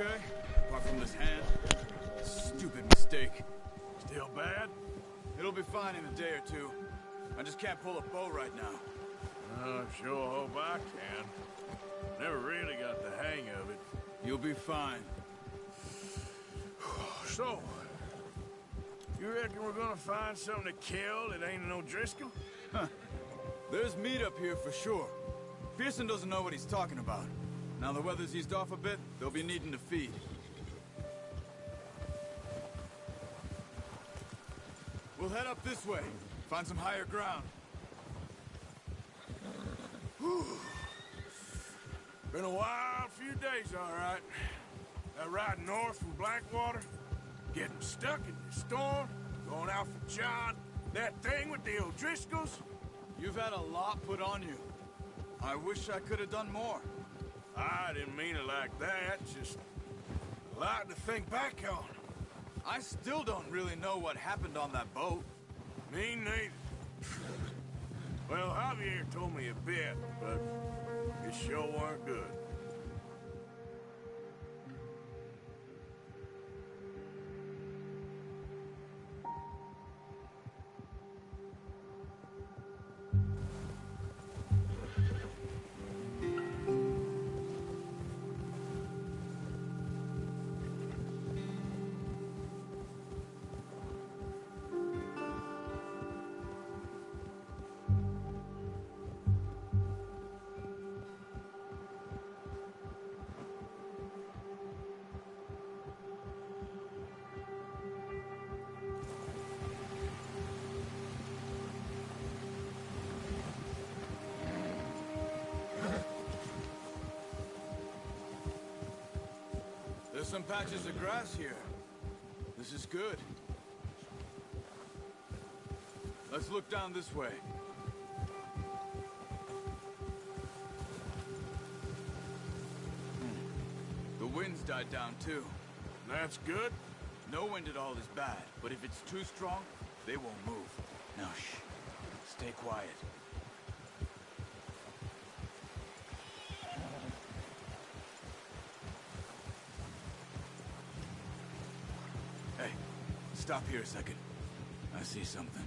okay? Apart from this hand? Stupid mistake. Still bad? It'll be fine in a day or two. I just can't pull a bow right now. I sure hope I can. Never really got the hang of it. You'll be fine. So, you reckon we're gonna find something to kill that ain't no Driscoll? Huh. There's meat up here for sure. Pearson doesn't know what he's talking about. Now the weather's eased off a bit, they'll be needing to feed. We'll head up this way. Find some higher ground. Whew. Been a wild few days, all right. That ride north from Blackwater, getting stuck in the storm, going out for John, that thing with the O'Driscolls. You've had a lot put on you. I wish I could have done more. I didn't mean it like that, just a lot to think back on. I still don't really know what happened on that boat. Me neither. Well, Javier told me a bit, but it sure weren't good. There's some patches of grass here. This is good. Let's look down this way. The wind's died down too. That's good. No wind at all is bad, but if it's too strong, they won't move. Now shh. Stay quiet. Hey, stop here a second. I see something.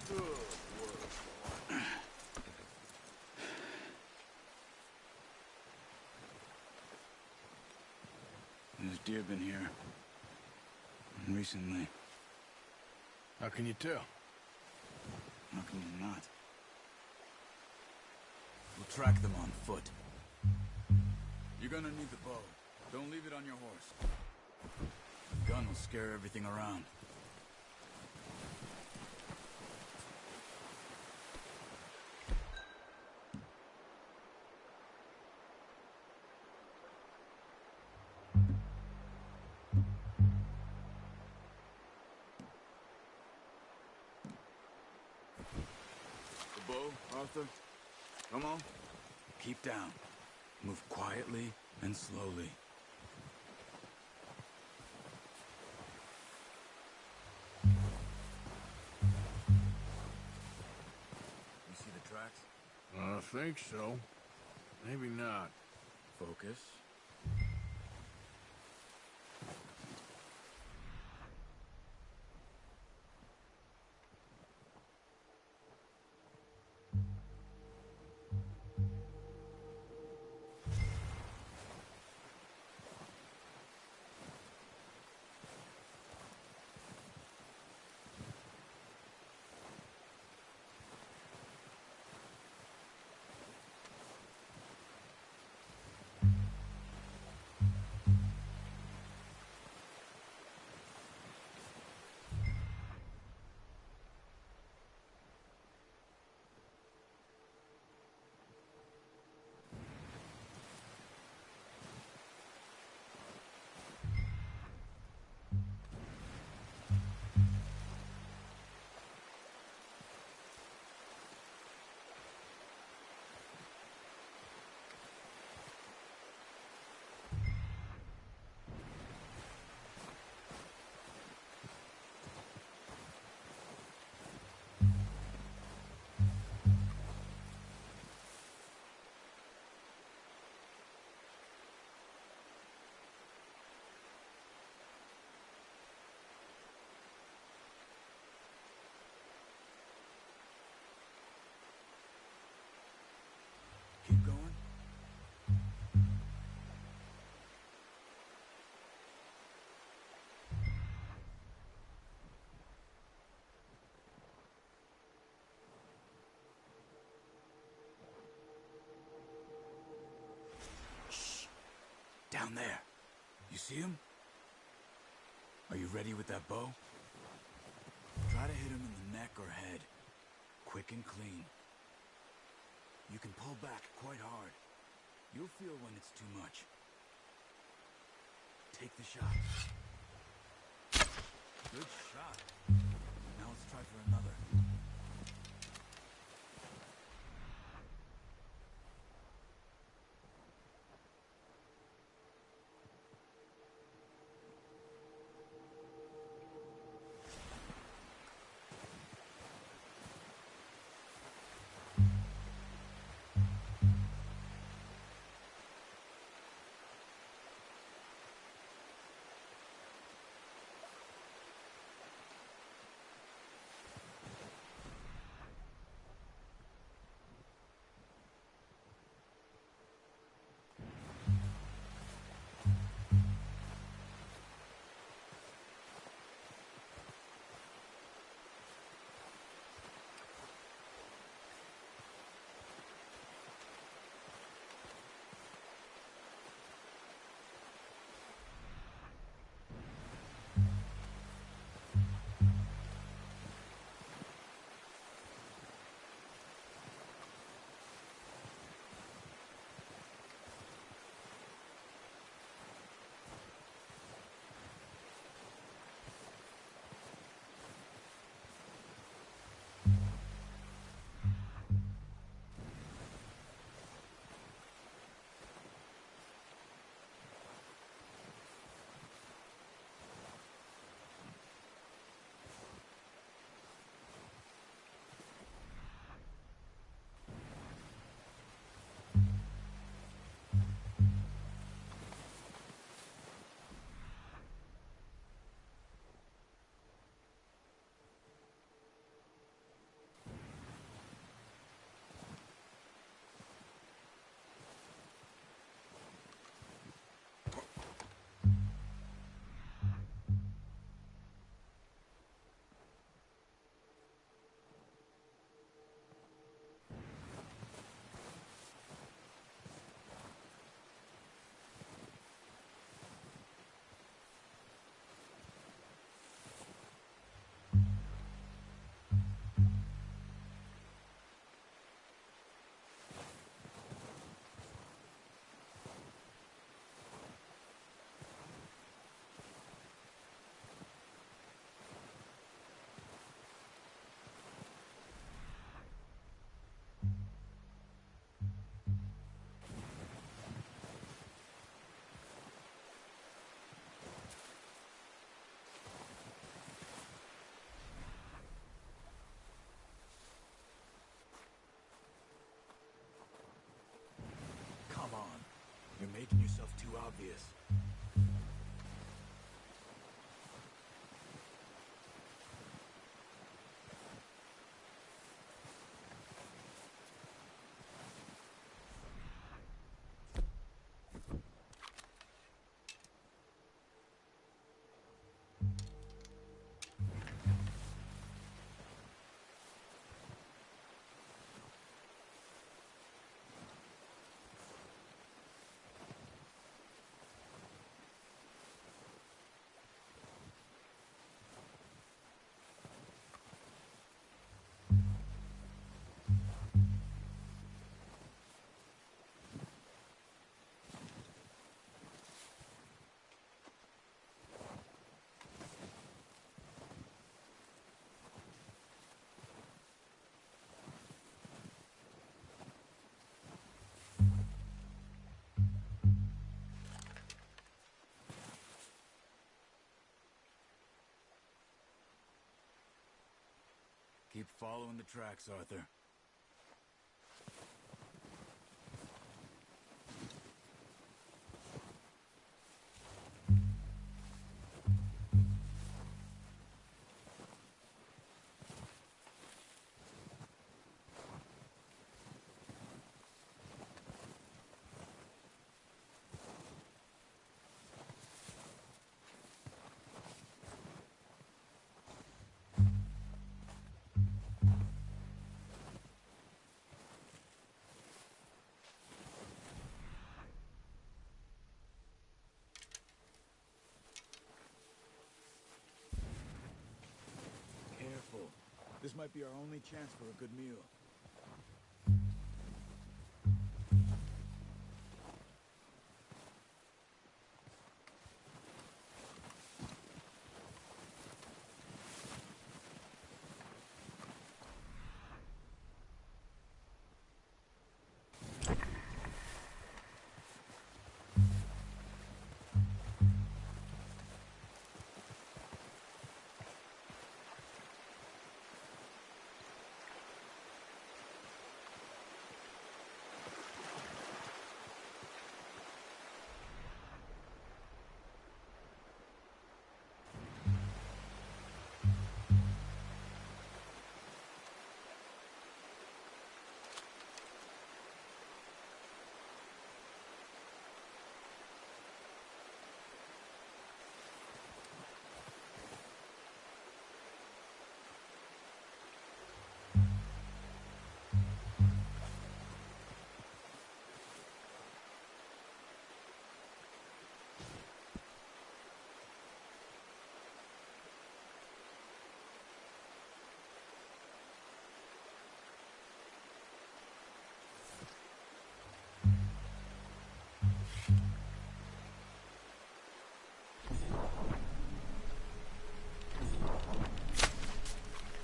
Good work. There's deer been here. Recently. How can you tell? How can you not? We'll track them on foot. You're gonna need the bow. Don't leave it on your horse. The gun will scare everything around. The bow, Arthur. Come on. Keep down. Move quietly and slowly. You see the tracks? I think so. Maybe not. Focus. keep going? Shh. Down there. You see him? Are you ready with that bow? Try to hit him in the neck or head. Quick and clean. You can pull back quite hard. You'll feel when it's too much. Take the shot. Good shot. Now let's try for another. You're making yourself too obvious. Keep following the tracks, Arthur. might be our only chance for a good meal.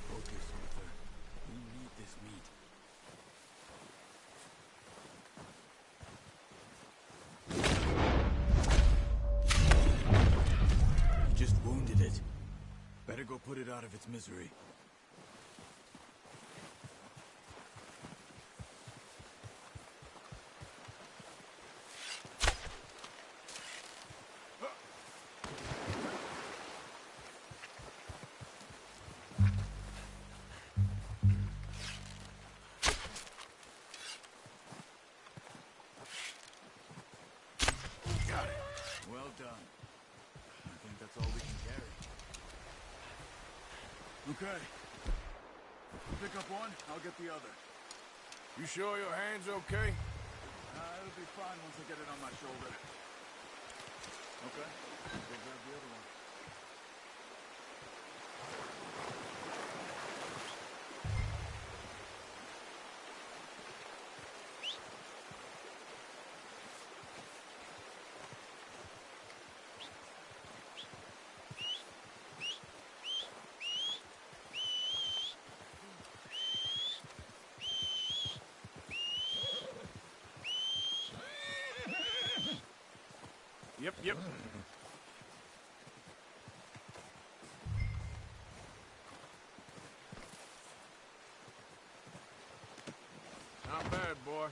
Focus, Arthur. We need this meat. You just wounded it. Better go put it out of its misery. Well done. I think that's all we can carry. Okay. You pick up one, I'll get the other. You sure your hand's okay? It'll be fine once I get it on my shoulder. Okay. Go grab the other one. Yep. Not bad, boy.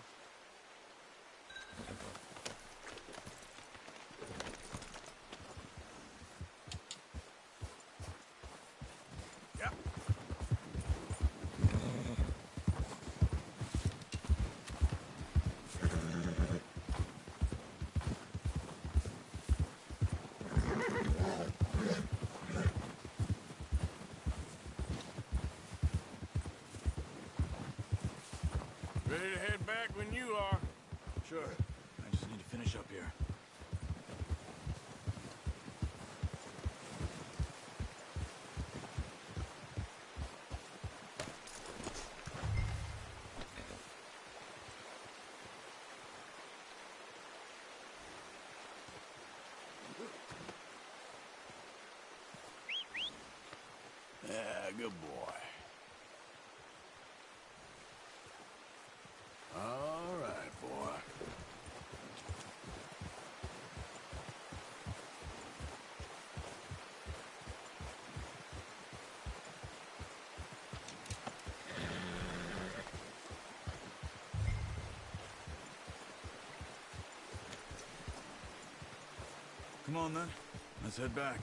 Yep. Ready to head back when you are. Sure. I just need to finish up here. Yeah, good boy. All right, boy. Come on, then. Let's head back.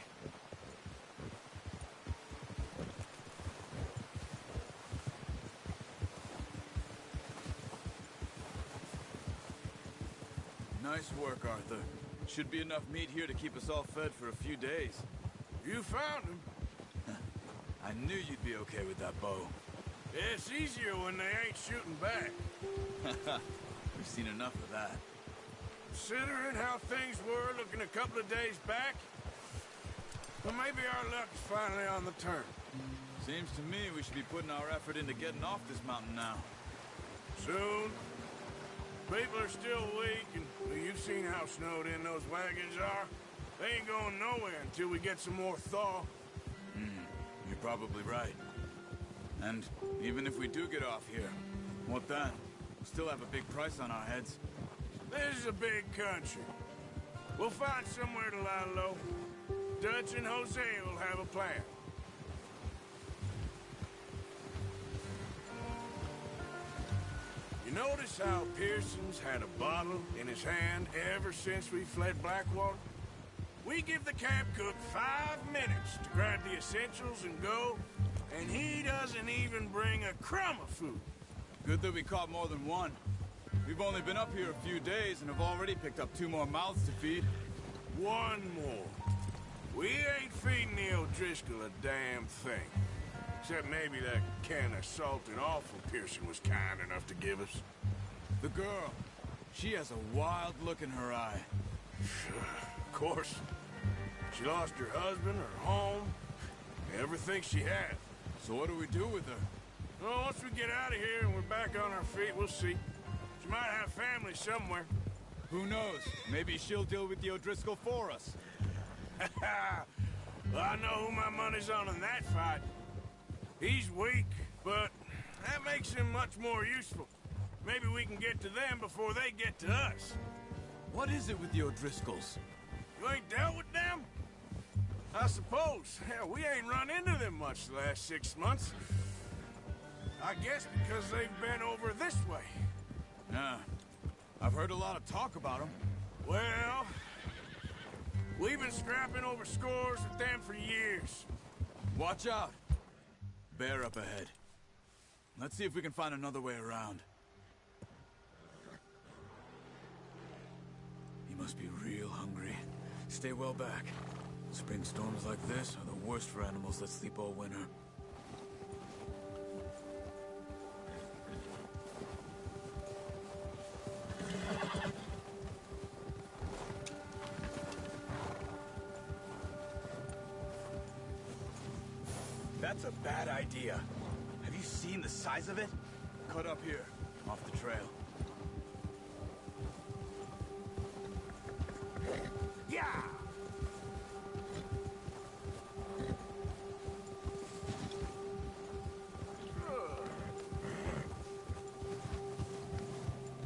Nice work, Arthur. Should be enough meat here to keep us all fed for a few days. You found him. I knew you'd be okay with that bow. It's easier when they ain't shooting back. We've seen enough of that. Considering how things were looking a couple of days back, well, maybe our luck's finally on the turn. Seems to me we should be putting our effort into getting off this mountain now. Soon. People are still weak, and you've seen how snowed in those wagons are. They ain't going nowhere until we get some more thaw. You're probably right. And even if we do get off here, what then? We still have a big price on our heads. This is a big country. We'll find somewhere to lie low. Dutch and Jose will have a plan. You notice how Pearson's had a bottle in his hand ever since we fled Blackwater? We give the camp cook 5 minutes to grab the essentials and go, and he doesn't even bring a crumb of food. Good that we caught more than one. We've only been up here a few days and have already picked up 2 more mouths to feed. 1 more. We ain't feeding the O'Driscoll a damn thing. Except maybe that can of salted offal Pearson was kind enough to give us. The girl, she has a wild look in her eye. Of course. She lost her husband, her home, everything she had. So what do we do with her? Well, once we get out of here and we're back on our feet, we'll see. She might have family somewhere. Who knows? Maybe she'll deal with the O'Driscoll for us. Well, I know who my money's on in that fight. He's weak, but that makes him much more useful. Maybe we can get to them before they get to us. What is it with the O'Driscolls? You ain't dealt with them? I suppose. Hell, we ain't run into them much the last 6 months. I guess because they've been over this way. Yeah. I've heard a lot of talk about them. Well, we've been scrapping over scores with them for years. Watch out. Bear up ahead. Let's see if we can find another way around. He must be real hungry. Stay well back. Spring storms like this are the worst for animals that sleep all winter. That's a bad idea. Have you seen the size of it? Cut up here, off the trail. Yeah!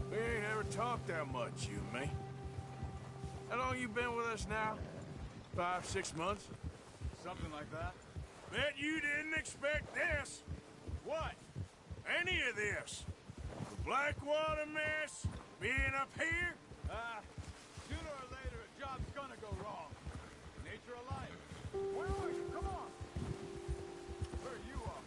We ain't ever talked that much, you and me. How long you been with us now? 5, 6 months? Something like that. Bet you didn't expect this. What? Any of this. The Blackwater mess, being up here. Sooner or later a job's gonna go wrong. Nature of life. Where are you? Come on. Where are you off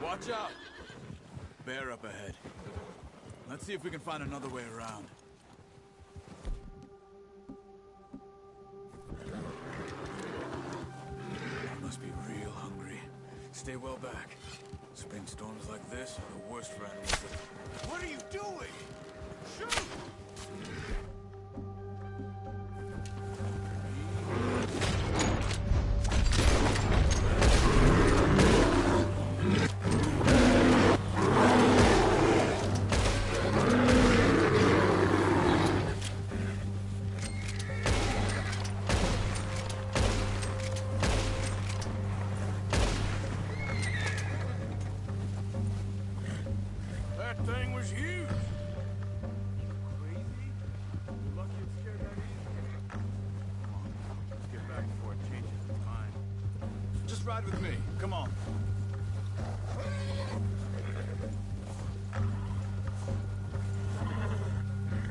Watch out! Bear up ahead. Let's see if we can find another way around. You must be real hungry. Stay well back. Spring storms like this are the worst for animals that... What are you doing? Shoot! That thing was huge. ride with me. Come on.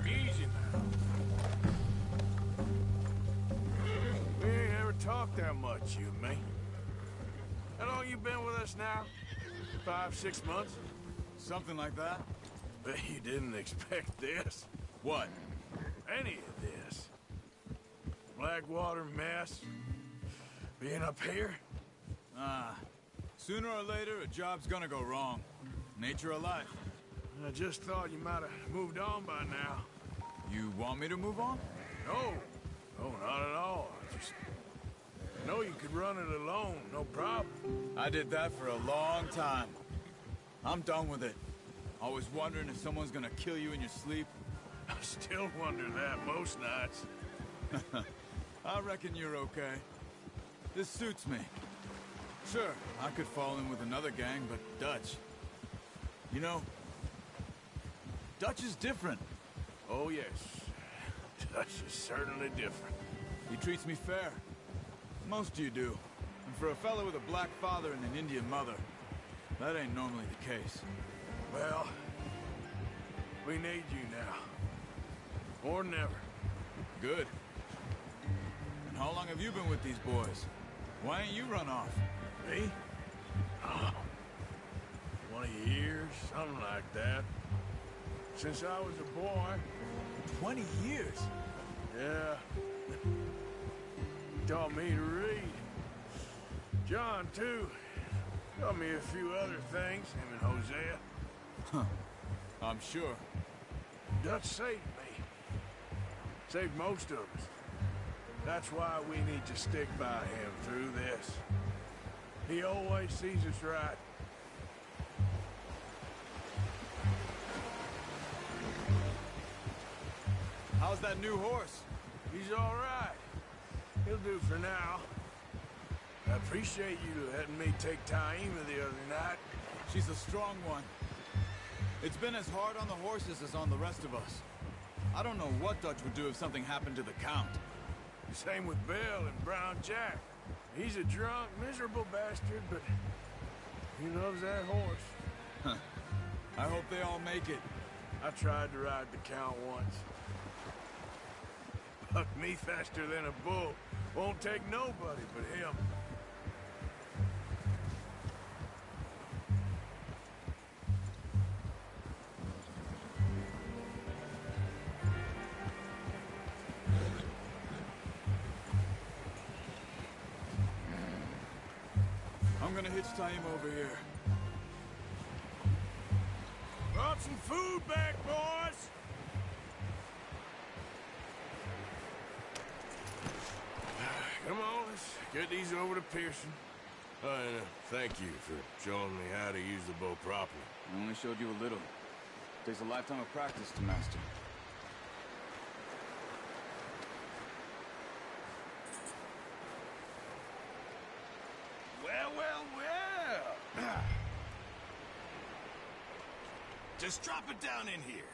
Easy now. We ain't ever talked that much, you and me. How long you been with us now? 5, 6 months? Something like that? Bet you didn't expect this. What? Any of this. Blackwater mess. Being up here? Sooner or later, a job's gonna go wrong. Nature of life. I just thought you might have moved on by now. You want me to move on? No. No, not at all. I just know you could run it alone, no problem. I did that for a long time. I'm done with it. Always wondering if someone's gonna kill you in your sleep. I still wonder that most nights. I reckon you're okay. This suits me. Sure, I could fall in with another gang, but Dutch... You know, Dutch is different. Oh, yes. Dutch is certainly different. He treats me fair. Most of you do. And for a fellow with a black father and an Indian mother, that ain't normally the case. Well, we need you now. Or never. Good. And how long have you been with these boys? Why ain't you run off? Me? Oh, 20 years, something like that. Since I was a boy. 20 years? Yeah. Taught me to read. John, too. Taught me a few other things, him and Hosea. Huh. I'm sure. Dutch saved me. Saved most of us. That's why we need to stick by him through this. He always sees us right. How's that new horse? He's all right. He'll do for now. I appreciate you letting me take Taima the other night. She's a strong one. It's been as hard on the horses as on the rest of us. I don't know what Dutch would do if something happened to the Count. Same with Bill and Brown Jack. He's a drunk, miserable bastard, but he loves that horse. Huh. I hope they all make it. I tried to ride the Count once. Bucked me faster than a bull. Won't take nobody but him. I'm gonna hitch Taima over here. Brought some food back, boys! Come on, let's get these over to Pearson. And thank you for showing me how to use the bow properly. I only showed you a little. Takes a lifetime of practice to master. Well, well, well. Just drop it down in here.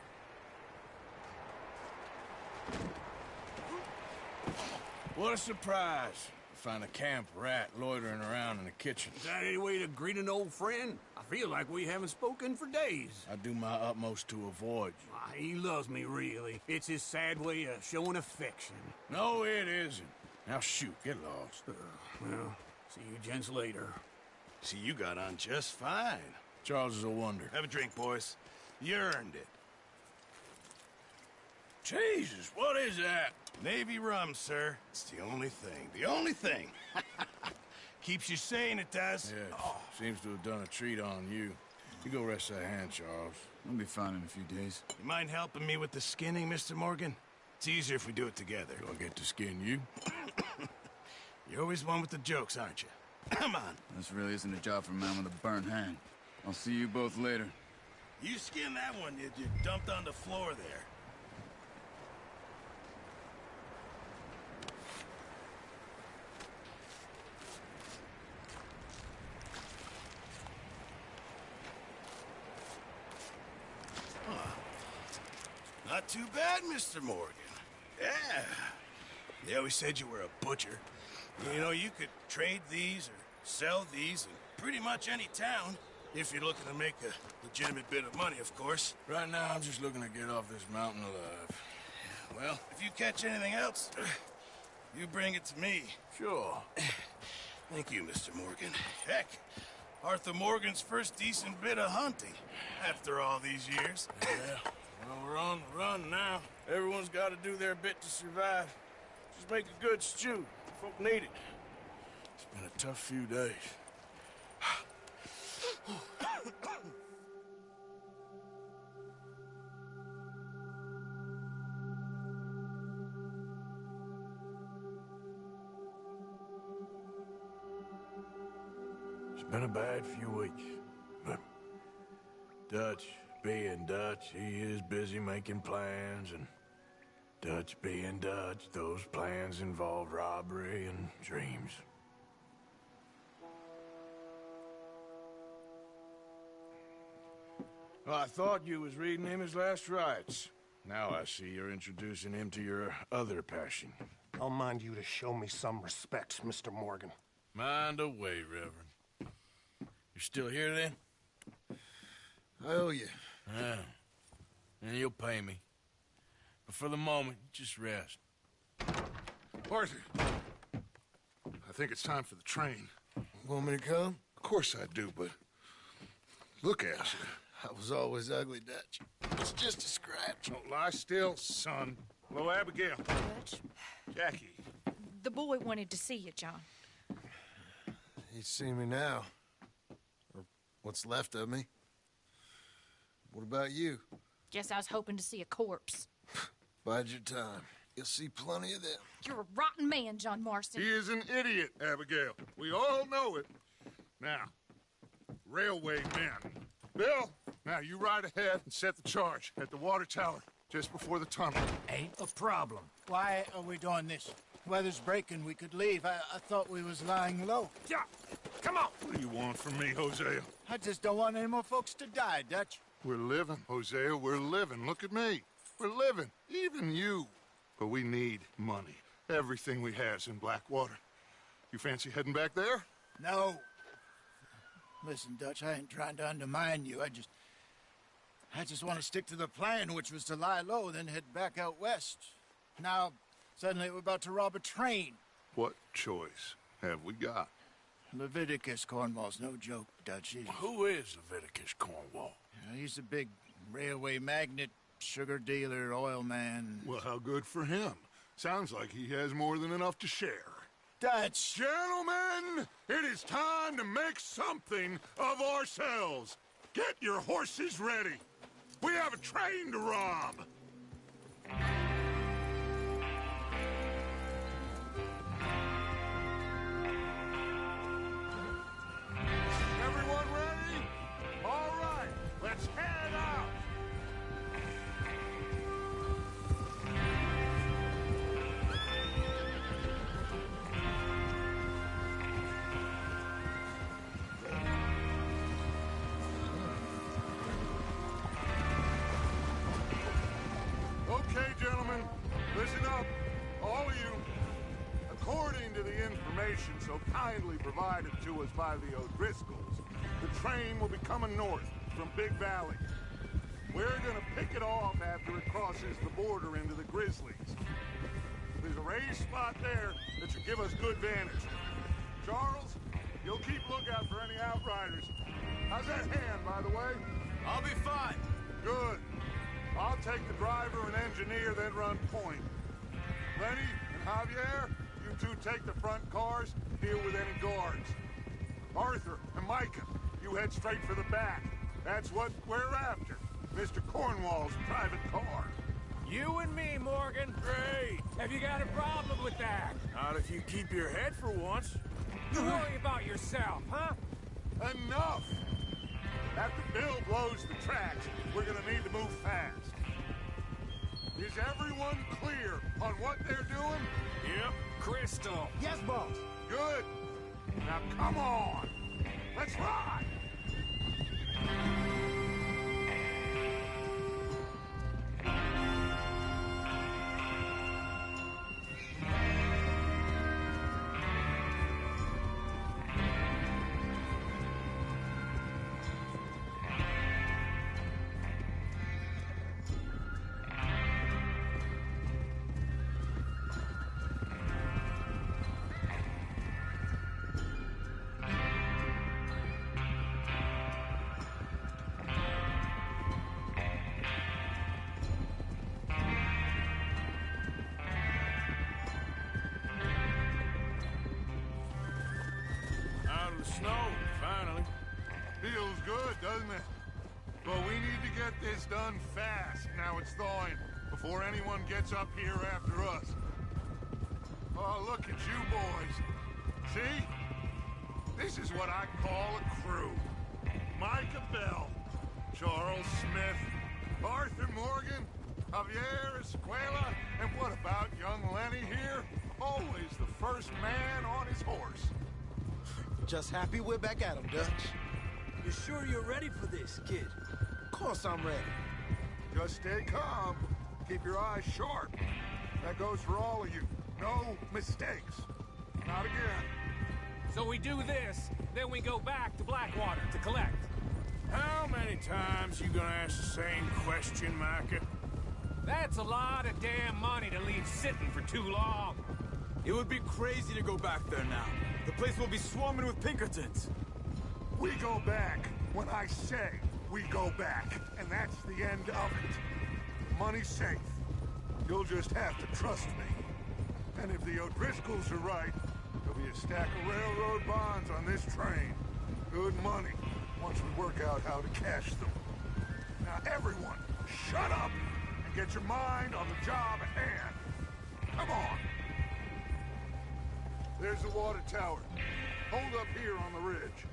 What a surprise. Find a camp rat loitering around in the kitchen. Is that any way to greet an old friend? I feel like we haven't spoken for days. I do my utmost to avoid you. He loves me, really. It's his sad way of showing affection. No, it isn't. Now shoot, get lost. Well, see you gents later. See, you got on just fine. Charles is a wonder. Have a drink, boys. You earned it. Jesus, what is that? Navy rum, sir. It's the only thing. The only thing. Keeps you sane, it does. Yeah, seems to have done a treat on you. You go rest that hand, Charles. I'll be fine in a few days. You mind helping me with the skinning, Mr. Morgan? It's easier if we do it together. Do I get to skin you? You're always one with the jokes, aren't you? Come on. This really isn't a job for a man with a burnt hand. I'll see you both later. You skin that one you dumped on the floor there. Not too bad, Mr. Morgan. Yeah. They always said you were a butcher. You know, you could trade these or sell these in pretty much any town. If you're looking to make a legitimate bit of money, of course. Right now, I'm just looking to get off this mountain alive. Well, if you catch anything else, you bring it to me. Sure. Thank you, Mr. Morgan. Heck, Arthur Morgan's first decent bit of hunting after all these years. Yeah, well, we're on the run now. Everyone's got to do their bit to survive. Just make a good stew. Folk need it. It's been a tough few days. It's been a bad few weeks, but Dutch being Dutch, he is busy making plans, and Dutch being Dutch, those plans involve robbery and dreams. Well, I thought you was reading him his last rites. Now I see you're introducing him to your other passion. I'll mind you to show me some respect, Mr. Morgan. Mind away, Reverend. You're still here, then? I owe you. Yeah. And you'll pay me. But for the moment, just rest. Arthur, I think it's time for the train. Want me to come? Of course I do, but look at you. I was always ugly, Dutch. It's just a scratch. Don't lie still, son. Hello, Abigail. Dutch, Jackie. the boy wanted to see you, John. He's seen me now. Or what's left of me. What about you? Guess I was hoping to see a corpse. Bide your time. You'll see plenty of them. You're a rotten man, John Marston. He is an idiot, Abigail. We all know it. Now, railway men. Bill, now you ride ahead and set the charge at the water tower just before the tunnel. Ain't a problem. Why are we doing this? Weather's breaking. We could leave. I thought we was lying low. Yeah, come on. What do you want from me, Hosea? I just don't want any more folks to die, Dutch. We're living, Hosea. We're living. Look at me. We're living. Even you. But we need money. Everything we have's in Blackwater. You fancy heading back there? No. Listen, Dutch, I ain't trying to undermine you. I just want to stick to the plan, which was to lie low, then head back out west. Now, suddenly we're about to rob a train. What choice have we got? Leviticus Cornwall's no joke, Dutch. Who is Leviticus Cornwall? He's a big railway magnate, sugar dealer, oil man. Well, how good for him. Sounds like he has more than enough to share. Dutch! Gentlemen, it is time to make something of ourselves. Get your horses ready. We have a train to rob. Everyone ready? All right, let's head out. Okay, gentlemen, listen up, all of you. According to the information so kindly provided to us by the O'Driscolls, the train will be coming north from Big Valley. We're gonna pick it off after it crosses the border into the Grizzlies. There's a raised spot there that should give us good vantage. Charles, you'll keep lookout for any outriders. How's that hand, by the way? I'll be fine. Good. I'll take the driver and engineer, then run point. Lenny and Javier, you two take the front cars, deal with any guards. Arthur and Micah, you head straight for the back. That's what we're after. Mr. Cornwall's private car. You and me, Morgan. Great. Have you got a problem with that? Not if you keep your head for once. You worry about yourself, huh? Enough! After Bill blows the tracks, we're gonna need to move fast. Is everyone clear on what they're doing? Yep, crystal. Yes, boss. Good. Now come on. Let's ride. good, doesn't it? But we need to get this done fast. Now it's thawing, before anyone gets up here after us. Oh, look at you boys. See? This is what I call a crew. Micah Bell, Charles Smith, Arthur Morgan, Javier Escuela, and what about young Lenny here? Always the first man on his horse. Just happy we're back at 'em, Dutch. You sure you're ready for this, kid? Of course I'm ready. Just stay calm. Keep your eyes sharp. That goes for all of you. No mistakes. Not again. So we do this, then we go back to Blackwater to collect. How many times you gonna ask the same question, Micah? That's a lot of damn money to leave sitting for too long. It would be crazy to go back there now. The place will be swarming with Pinkertons. We go back when I say we go back, and that's the end of it. Money's safe. You'll just have to trust me. And if the O'Driscolls are right, there'll be a stack of railroad bonds on this train. Good money, once we work out how to cash them. Now everyone, shut up and get your mind on the job at hand. Come on. There's the water tower. Hold up here on the ridge.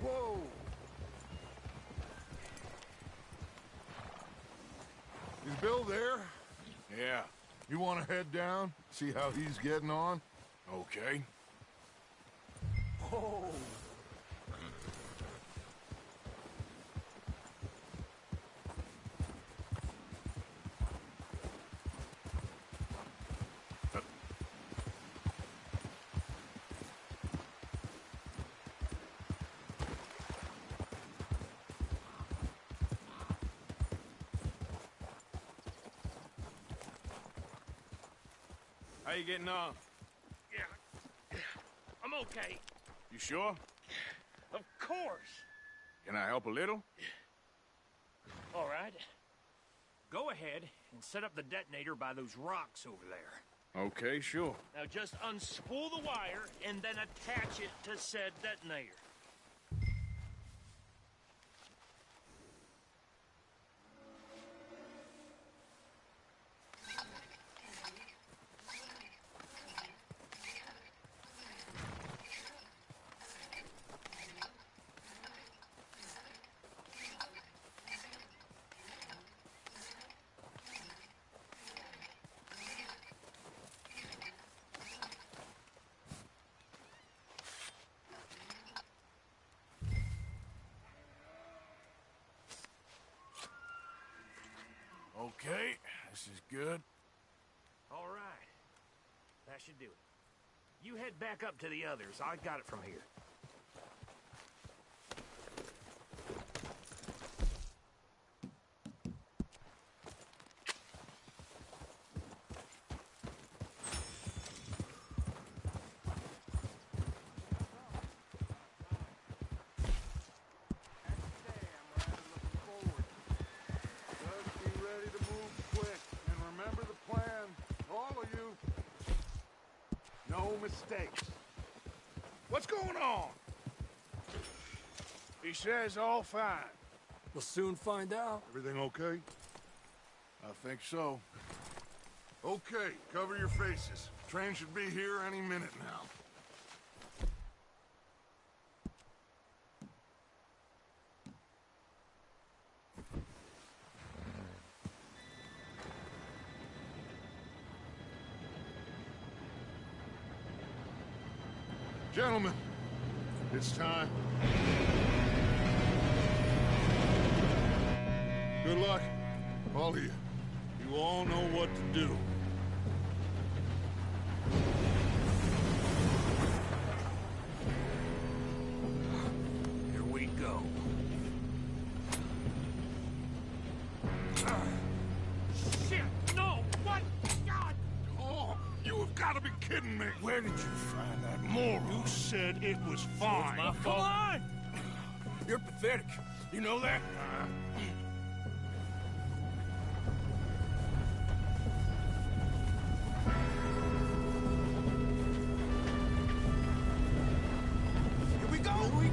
Whoa! Is Bill there? Yeah. You want to head down? See how he's getting on? Okay. Oh! How you getting on? Yeah, I'm okay. You sure? Of course. Can I help a little? All right. Go ahead and set up the detonator by those rocks over there. Okay, sure. Now just unspool the wire and then attach it to said detonator. Okay, this is good. All right. That should do it. You head back up to the others. I got it from here. Mistakes. What's going on? He says all fine. We'll soon find out. Everything okay? I think so. Okay, cover your faces. Train should be here any minute now. Gentlemen, it's time. Good luck, all of you. You all know what to do. Here we go. Shit! No! What? God! Oh, you have got to be kidding me. Where did you find that moron? You said it was fine. My Come fault. on! You're pathetic. You know that? Here we go! Here we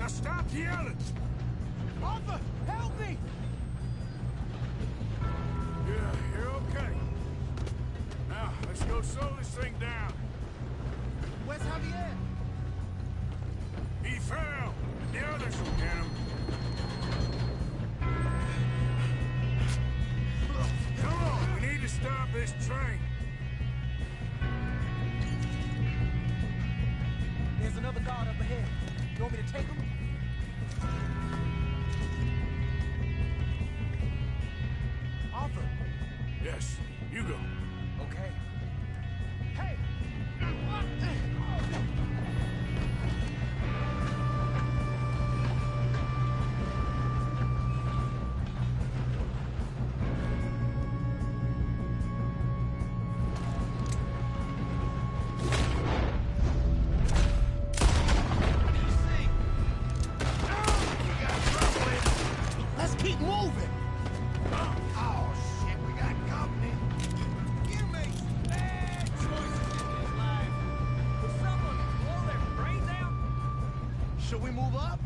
Now stop yelling! Arthur, help me! Yeah, you're okay. Now, let's go slow this thing down. Where's Javier? He fell. The others will get him. Come on, we need to stop this train. There's another guard up ahead. You want me to take him? Arthur. Yes, you go. Okay. Hey! Let's keep moving! Oh, shit, we got company. You make some bad choices in this life. Will someone blow their brains out? Should we move up?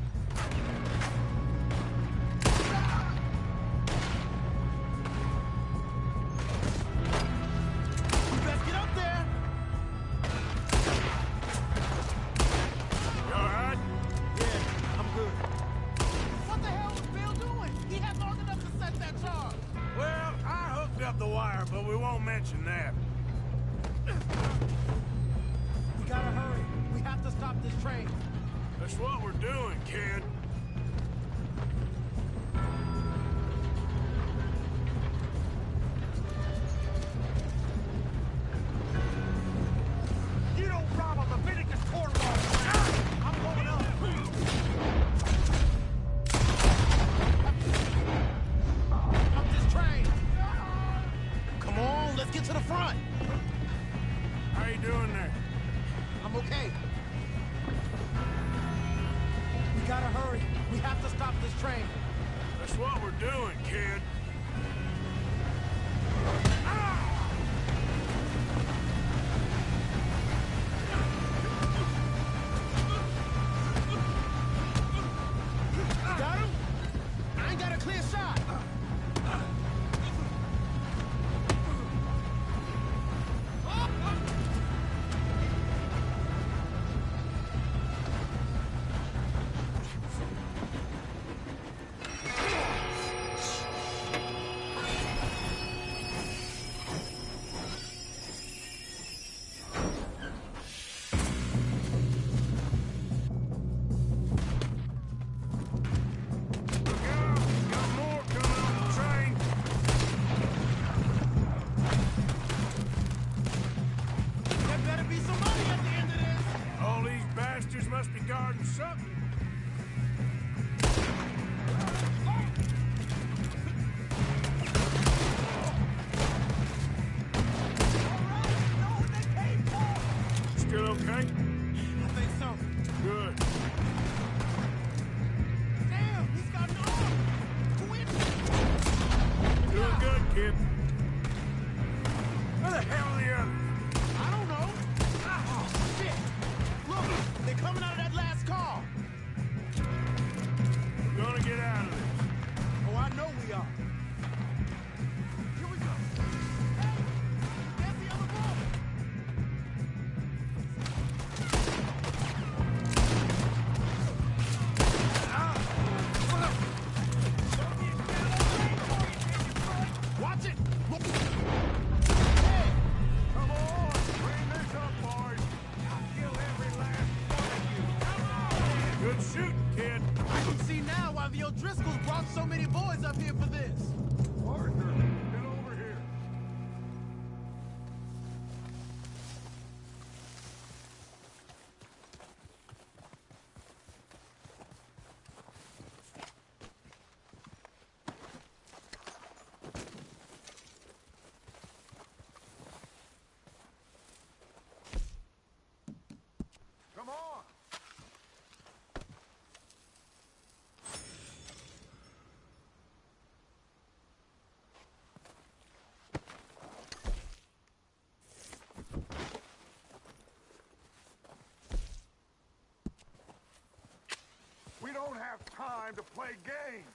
You best get up there. You all right? Yeah, I'm good. What the hell was Bill doing? He had long enough to set that charge. Well, I hooked up the wire, but we won't mention that. We gotta hurry. We have to stop this train. That's what we're doing, kid. You don't rob a Leviticus court law. I'm going up. Up this train. Come on, let's get to the front. How you doing there? I'm okay. We gotta hurry. We have to stop this train. That's what we're doing, kid. Got him? I ain't got a clear shot. Got more coming on the train. There better be some money at the end of this. All these bastards must be guarding something. Still okay? I think so. Good. Damn, he's got an arm. Who is it? Doing good, kid. Where the hell are the others? I don't know. Oh, shit. Look, they're coming out of that last car. We're gonna get out of this. Oh, I know we are. Here we go. Hey, there's the other boy. Watch it. Look. Hey, come on. time to play games.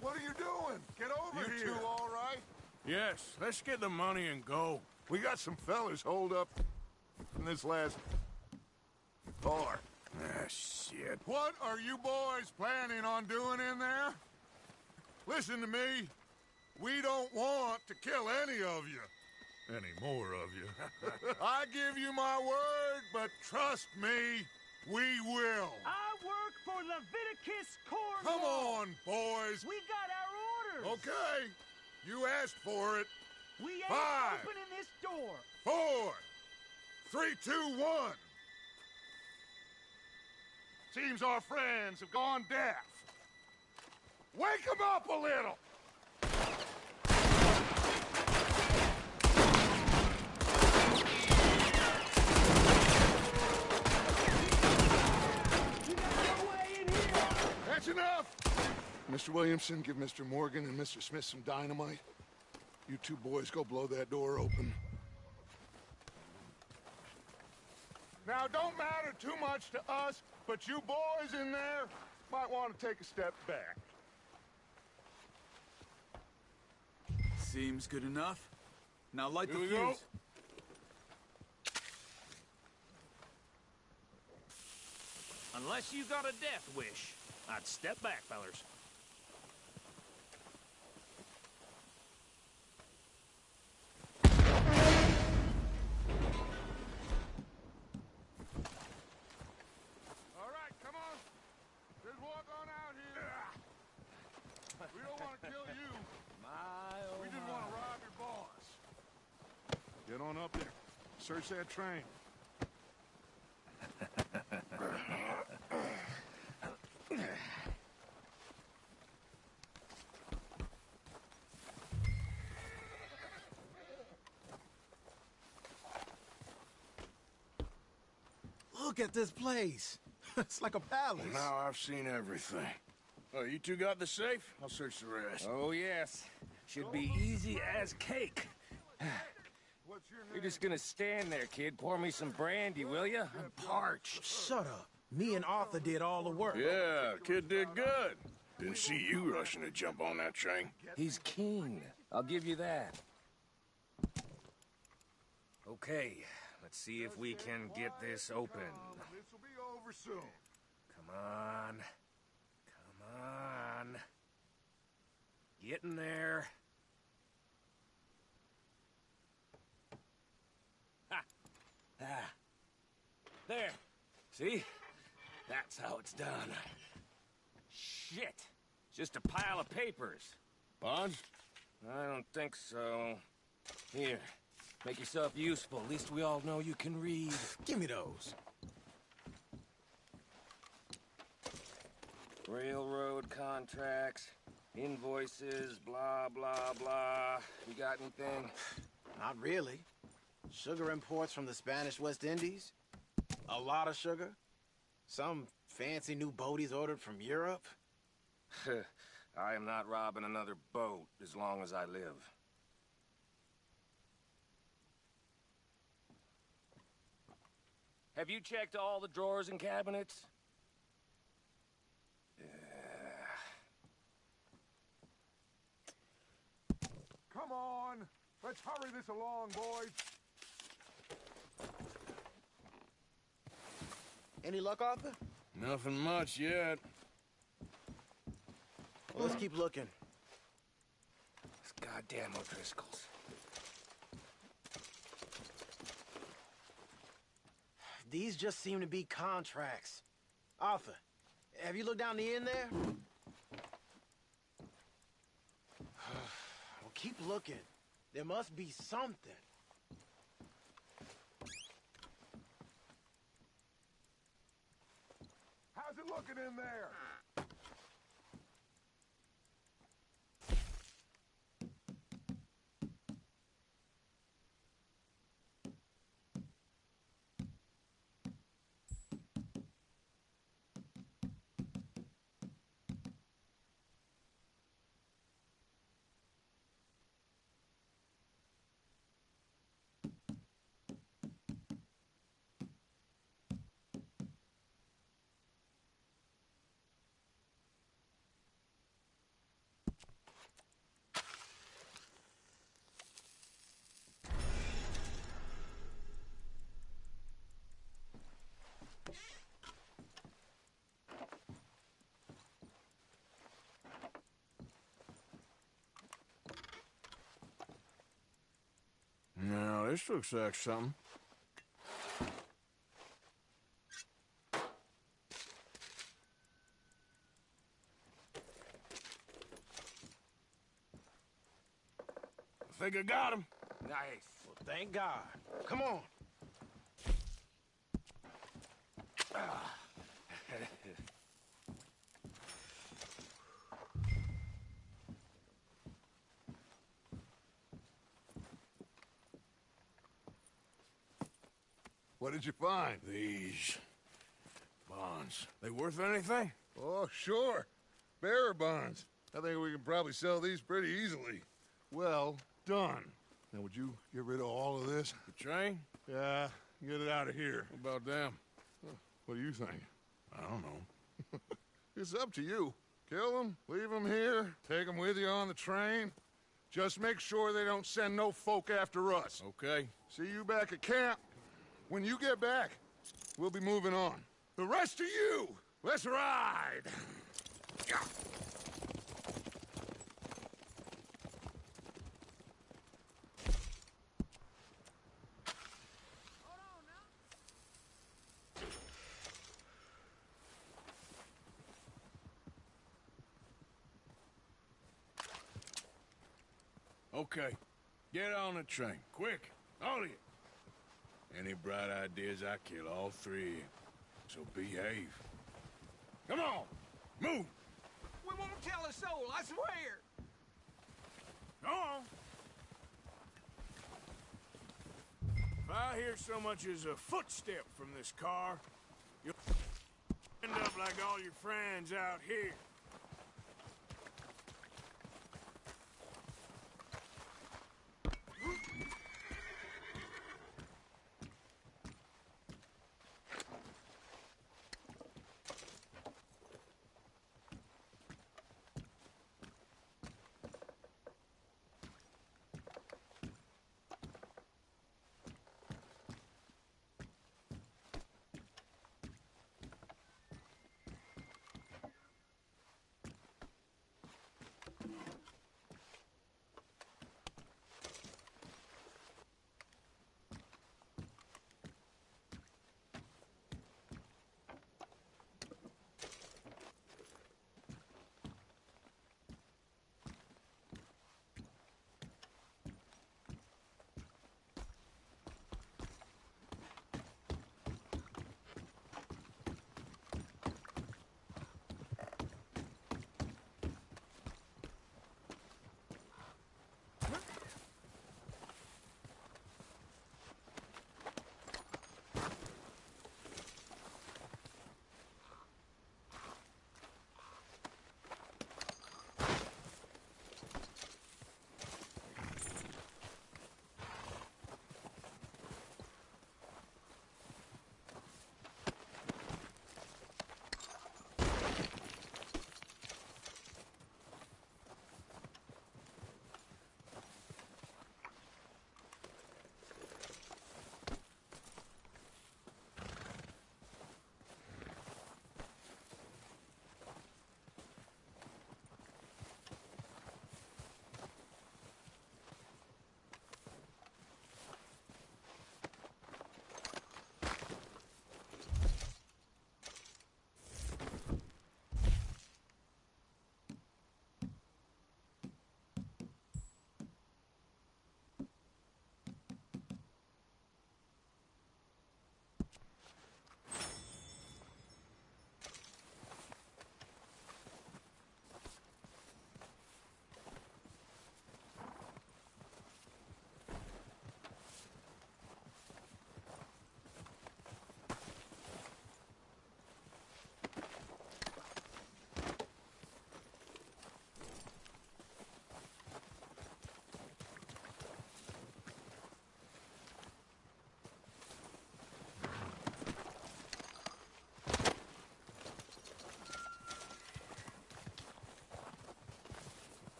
What are you doing? Get over here. You two all right? Yes, let's get the money and go. We got some fellas holed up in this last bar. Ah, shit. What are you boys planning on doing in there? Listen to me. We don't want to kill any of you. Any more of you. I give you my word, but trust me, we will. I work for Leviticus Corps. Come on, boys. We got our orders. Okay. You asked for it. We ain't 5, opening this door. 4, 3, 2, 1. Seems our friends have gone deaf. Wake them up a little! That's enough! Mr. Williamson, give Mr. Morgan and Mr. Smith some dynamite. You two boys go blow that door open. Now, don't matter too much to us, but you boys in there might want to take a step back. Seems good enough. Now light the Here we fuse. go. Unless you got a death wish, I'd step back, fellers. All right, come on. Just walk on out here. We don't want to kill you. We just want to rob your boss. Get on up there. Search that train. Look at this place. It's like a palace. Well, now I've seen everything. Oh, you two got the safe? I'll search the rest. Oh, yes. Should be easy as cake. What's your name? You're just gonna stand there, kid. Pour me some brandy, will you? I'm parched. Shut up. Me and Arthur did all the work. Yeah, kid did good. Didn't see you rushing to jump on that train. He's keen. I'll give you that. Okay, let's see if we can get this open. This will be over soon. Come on. Come on. Get in there. Ha! Ah. There. See? That's how it's done. Shit. Just a pile of papers. Bonds? I don't think so. Here. Make yourself useful. At least we all know you can read. Give me those. Railroad contracts, invoices, blah, blah, blah. You got anything? Not really. Sugar imports from the Spanish West Indies. A lot of sugar. Some fancy new boat he's ordered from Europe. I am not robbing another boat as long as I live. Have you checked all the drawers and cabinets? Come on. Let's hurry this along, boys. Any luck, Arthur? Nothing much yet. Well, let's keep looking. This goddamn O'Driscolls. These just seem to be contracts. Arthur, have you looked down the end there? Well, keep looking. There must be something. How's it looking in there? this looks like something. I think I got him. Nice. Well, thank God. Come on. What did you find? These bonds. They worth anything? Oh, sure. Bearer bonds. I think we can probably sell these pretty easily. Well done. Now, would you get rid of all of this? The train? Yeah, get it out of here. What about them? What do you think? I don't know. It's up to you. Kill them, leave them here, take them with you on the train. Just make sure they don't send no folk after us. Okay. See you back at camp. When you get back, we'll be moving on. The rest of you, let's ride! Okay. Get on the train. Quick. All of you. Any bright ideas, I kill all three of you. So behave. Come on! Move! We won't tell a soul, I swear! Go on! If I hear so much as a footstep from this car, you'll end up like all your friends out here.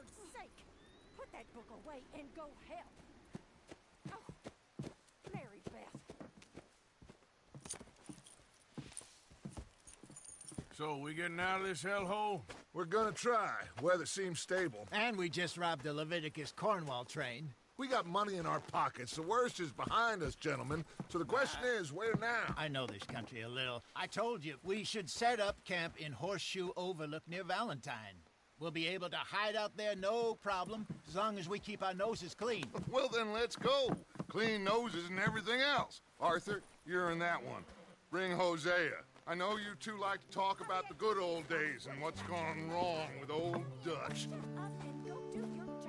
Lord's sake, put that book away and go help. Oh, Mary Beth. So, we getting out of this hellhole? We're gonna try. Weather seems stable. And we just robbed the Leviticus Cornwall train. We got money in our pockets. The worst is behind us, gentlemen. So the question is, where now? I know this country a little. I told you, we should set up camp in Horseshoe Overlook near Valentine. We'll be able to hide out there, no problem, as long as we keep our noses clean. Well, then let's go. Clean noses and everything else. Arthur, you're in that one. Bring Hosea. I know you two like to talk about the good old days and what's gone wrong with old Dutch. Shut up and go do your job.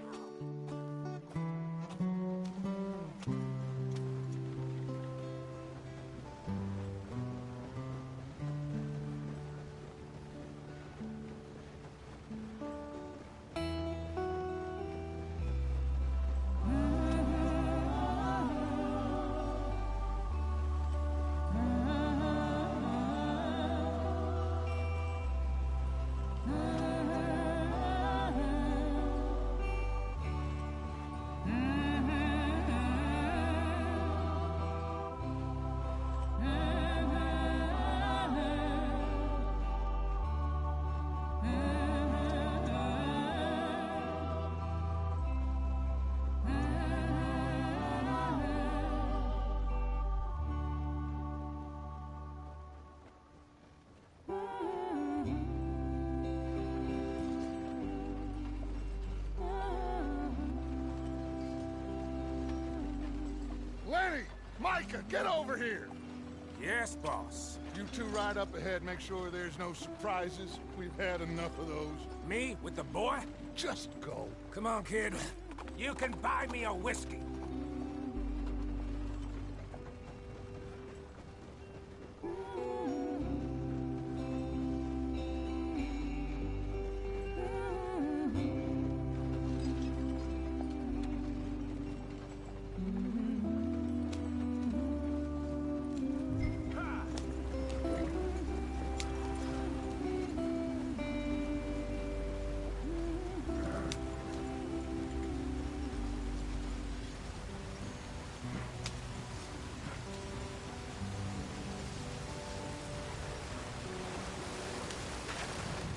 Lenny! Micah, get over here! Yes, boss. You two ride up ahead, make sure there's no surprises. We've had enough of those. Me with the boy? Just go. Come on, kid. You can buy me a whiskey.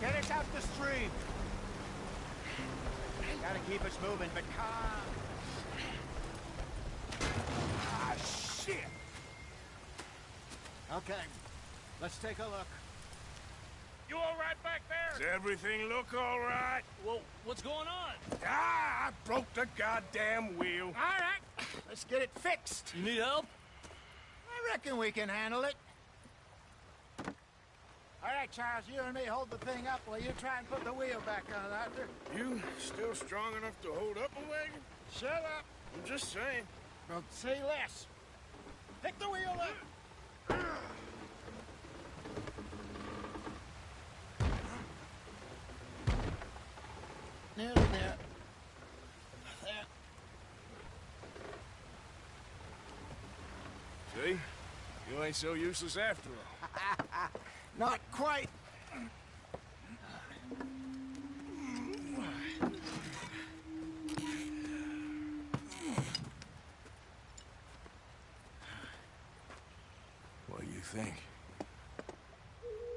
Get us out the stream. Gotta keep us moving, but calm. Ah, shit! Okay, let's take a look. You all right back there? Does everything look all right? Well, what's going on? Ah, I broke the goddamn wheel. All right, let's get it fixed. You need help? I reckon we can handle it. All right, Charles, you and me hold the thing up while you try and put the wheel back on, Arthur. You still strong enough to hold up a wagon? Shut up. I'm just saying. Well, say less. Pick the wheel up. Nearly there. There. See? You ain't so useless after all. Not quite. What do you think?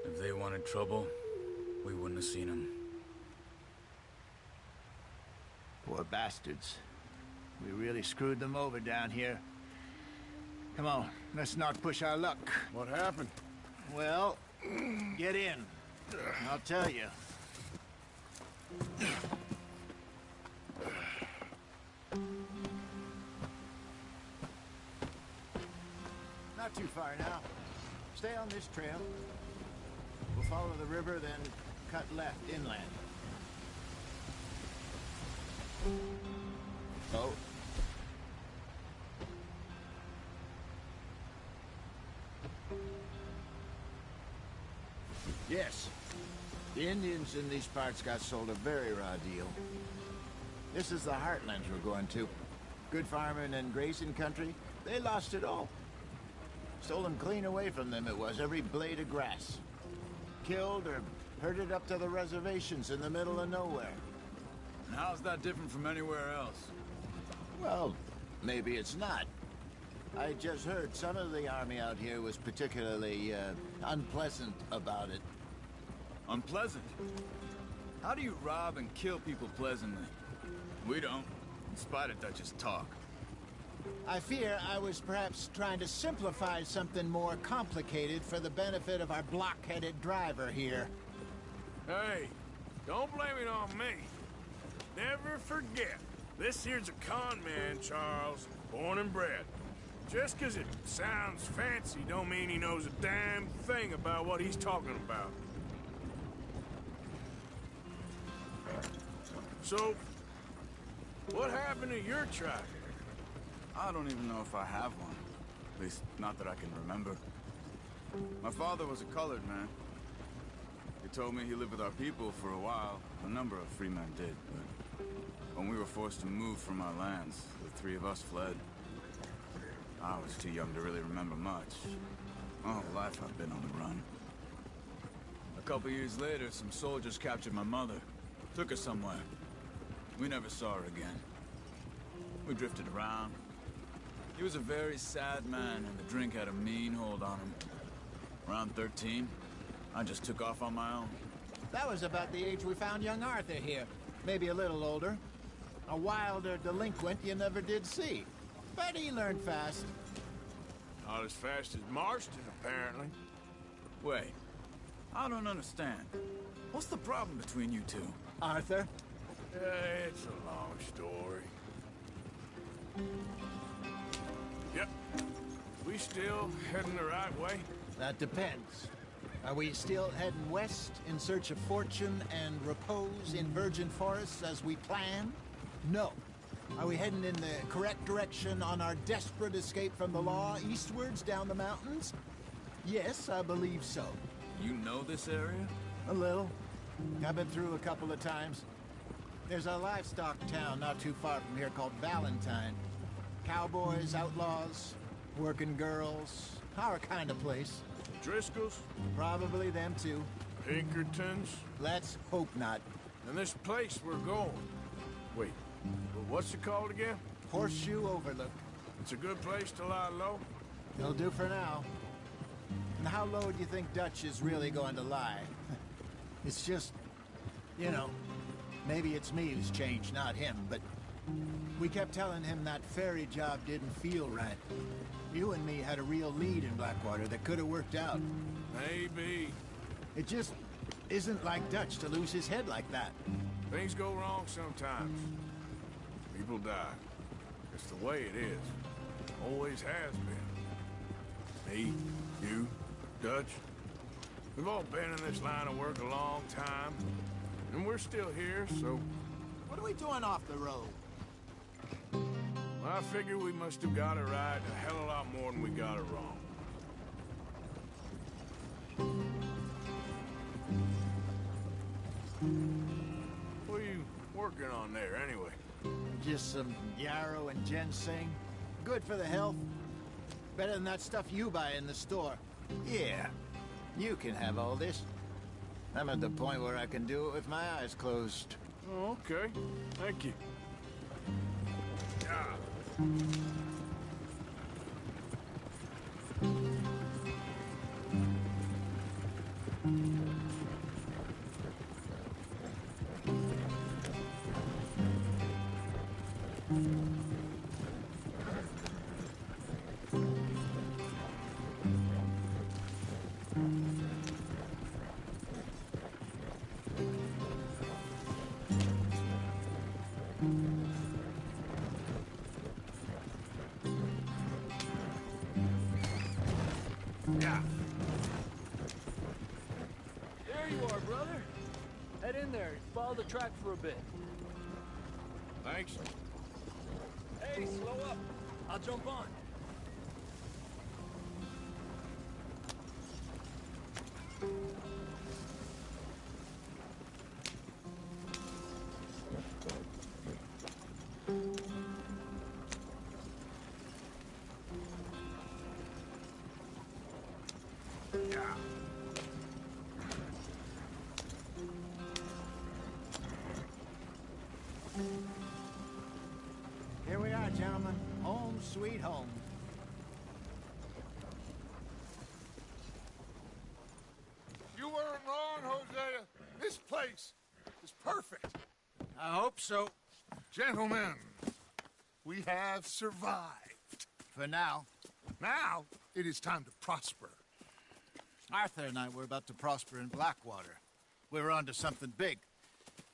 If they wanted trouble, we wouldn't have seen them. Poor bastards. We really screwed them over down here. Come on, let's not push our luck. What happened? Well, get in. I'll tell you. Not too far now. Stay on this trail. We'll follow the river, then cut left inland. Oh. Yes. The Indians in these parts got sold a very raw deal. This is the heartlands we're going to. Good farming and grazing country. They lost it all. Stolen clean away from them it was, every blade of grass. Killed or herded up to the reservations in the middle of nowhere. And how's that different from anywhere else? Well, maybe it's not. I just heard some of the army out here was particularly, unpleasant about it. Unpleasant? How do you rob and kill people pleasantly? We don't, in spite of Dutch's talk. I fear I was perhaps trying to simplify something more complicated for the benefit of our block-headed driver here. Hey, don't blame it on me. Never forget, this here's a con man, Charles, born and bred. Just 'cause it sounds fancy don't mean he knows a damn thing about what he's talking about. So, what happened to your tribe? I don't even know if I have one. At least, not that I can remember. My father was a colored man. He told me he lived with our people for a while. A number of free men did, but when we were forced to move from our lands, the three of us fled. I was too young to really remember much. My whole life I've been on the run. A couple years later, some soldiers captured my mother. Took her somewhere. We never saw her again. We drifted around. He was a very sad man, and the drink had a mean hold on him. Around 13, I just took off on my own. That was about the age we found young Arthur here. Maybe a little older. A wilder delinquent you never did see. But he learned fast. Not as fast as Marston, apparently. Wait, I don't understand. What's the problem between you two? Arthur? It's a long story. Yep. We still heading the right way? That depends. Are we still heading west in search of fortune and repose in virgin forests as we planned? No. Are we heading in the correct direction on our desperate escape from the law eastwards down the mountains? Yes, I believe so. You know this area? A little. I've been through a couple of times. There's a livestock town not too far from here called Valentine. Cowboys, outlaws, working girls, our kind of place. Driscolls? Probably them too. Pinkertons? Let's hope not. And this place we're going. Wait, what's it called again? Horseshoe Overlook. It's a good place to lie low? It'll do for now. And how low do you think Dutch is really going to lie? It's just, you know, maybe it's me who's changed, not him, but we kept telling him that ferry job didn't feel right. You and me had a real lead in Blackwater that could have worked out. Maybe. It just isn't like Dutch to lose his head like that. Things go wrong sometimes. People die. It's the way it is. Always has been. Me, you, Dutch. We've all been in this line of work a long time. And we're still here, so... What are we doing off the road? I figure we must have got it right a hell of a lot more than we got it wrong. What are you working on there, anyway? Just some yarrow and ginseng. Good for the health. Better than that stuff you buy in the store. Yeah, you can have all this. I'm at the point where I can do it with my eyes closed. Oh, okay. Thank you. Ah. Yeah. There you are, brother. Head in there. Follow the track for a bit. Thanks. Hey, slow up. I'll jump on. sweet home. You weren't wrong, Hosea. This place is perfect. I hope so. Gentlemen, we have survived. For now. Now, it is time to prosper. Arthur and I were about to prosper in Blackwater. We were onto something big.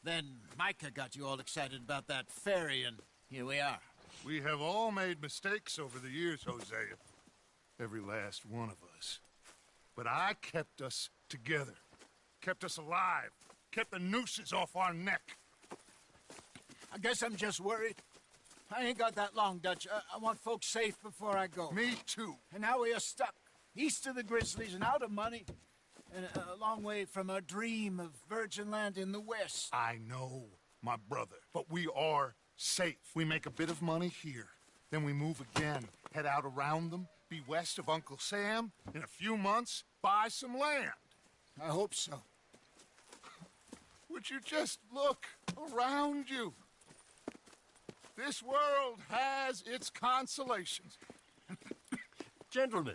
Then Micah got you all excited about that ferry, and here we are. We have all made mistakes over the years, Hosea. Every last one of us. But I kept us together. Kept us alive. Kept the nooses off our neck. I guess I'm just worried. I ain't got that long, Dutch. I want folks safe before I go. Me too. And now we are stuck. East of the Grizzlies and out of money. And a long way from our dream of virgin land in the west. I know, my brother. But we are safe. We make a bit of money here. Then we move again. Head out around them. Be west of Uncle Sam. In a few months, buy some land. I hope so. Would you just look around you? This world has its consolations. Gentlemen,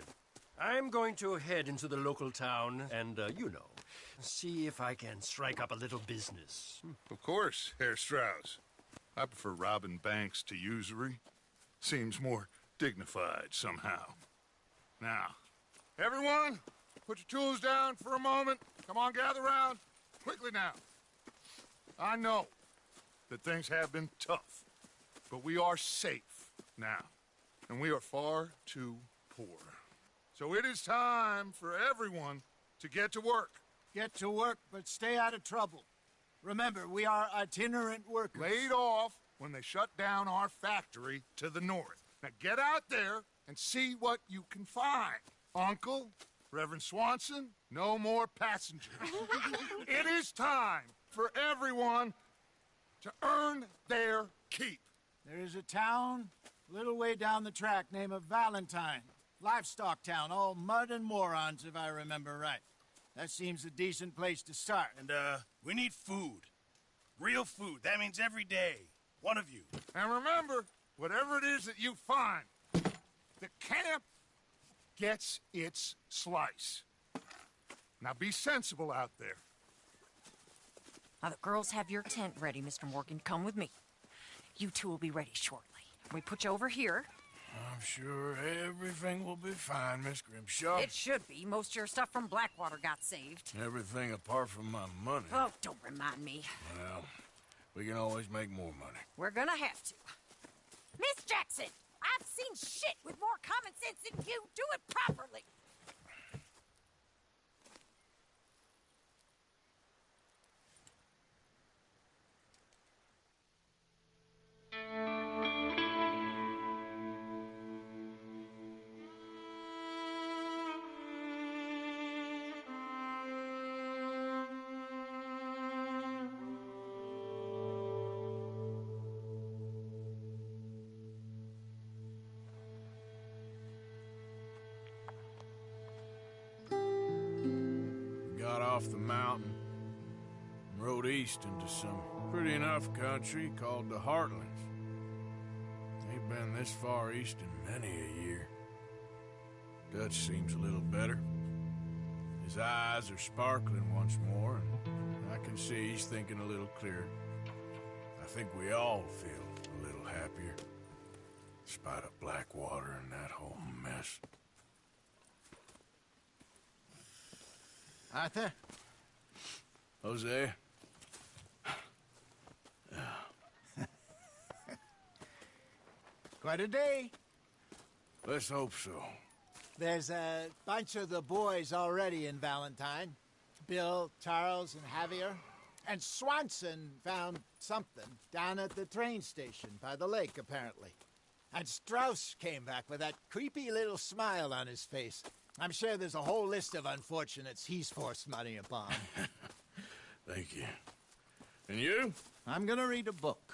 I'm going to head into the local town and, see if I can strike up a little business. Of course, Herr Strauss. I prefer robbing banks to usury. Seems more dignified somehow. Now, everyone, put your tools down for a moment. Come on, gather round. Quickly now. I know that things have been tough, but we are safe now, and we are far too poor. So it is time for everyone to get to work. Get to work, but stay out of trouble. Remember, we are itinerant workers. Laid off when they shut down our factory to the north. Now get out there and see what you can find. Uncle, Reverend Swanson, no more passengers. It is time for everyone to earn their keep. There is a town a little way down the track named Valentine. Livestock town, all mud and morons, if I remember right. That seems a decent place to start. And, we need food. Real food. That means every day. One of you. And remember, whatever it is that you find, the camp gets its slice. Now be sensible out there. Now, the girls have your tent ready, Mr. Morgan. Come with me. You two will be ready shortly. We put you over here. I'm sure everything will be fine, Miss Grimshaw. It should be. Most of your stuff from Blackwater got saved. Everything apart from my money. Oh, don't remind me. Well, we can always make more money. We're gonna have to. Miss Jackson, I've seen shit with more common sense than you. Do it properly. Got off the mountain and rode east into some pretty enough country called the Heartlands. Ain't been this far east in many a year. Dutch seems a little better. His eyes are sparkling once more, and I can see he's thinking a little clearer. I think we all feel a little happier, in spite of Blackwater and that whole mess. Arthur? Jose? Quite a day. Let's hope so. There's a bunch of the boys already in Valentine. Bill, Charles, and Javier. And Swanson found something down at the train station by the lake, apparently. And Strauss came back with that creepy little smile on his face. I'm sure there's a whole list of unfortunates he's forced money upon. Thank you. And you? I'm gonna read a book.